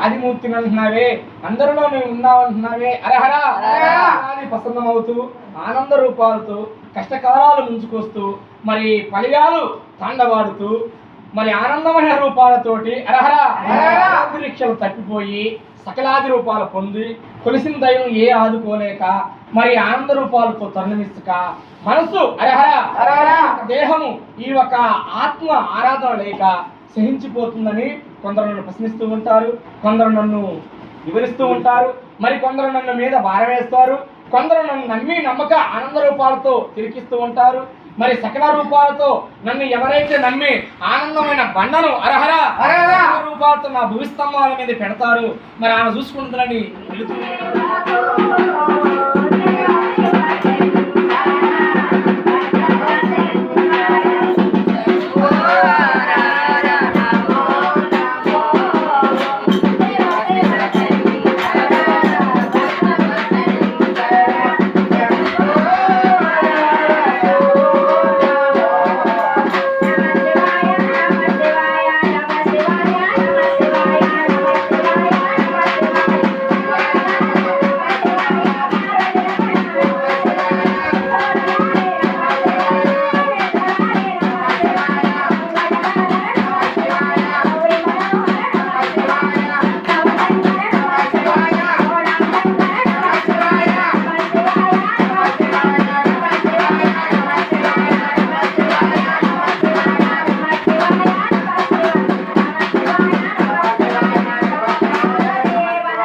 ఆదిమూర్తిని అంటున్నావే, అందరిలో మేము ఉన్నావంటున్నావే, అరహరా ప్రసన్నమవుతూ ఆనంద రూపాలతో కష్టకాలాలు ముంచుకొస్తూ మరి పలియాలు తాండవాడుతూ మరి ఆనందమైన రూపాలతోటి అరహరా పరీక్షలు తప్పిపోయి సకలాది రూపాలు పొంది కొలిసిన దైవం ఏ ఆదుకోలేక మరి ఆనంద రూపాలతో తరుణమిస్తుక మనసు అరహరా దేహము ఈ ఒక ఆత్మ ఆరాధన లేక సహించిపోతుందని కొందరు నన్ను ప్రశ్నిస్తూ ఉంటారు, కొందరు నన్ను వివరిస్తూ ఉంటారు, మరి కొందరు నన్ను మీద భారం వేస్తారు, కొందరు నన్ను నమ్మి నమ్మక ఆనంద రూపాలతో తిరిగిస్తూ ఉంటారు. మరి సకల రూపాలతో నన్ను ఎవరైతే నమ్మి ఆనందమైన బండను అరహరా రూపాలతో నా భూస్తంభాల మీద పెడతారు, మరి ఆమె చూసుకుంటుందని వెళుతూ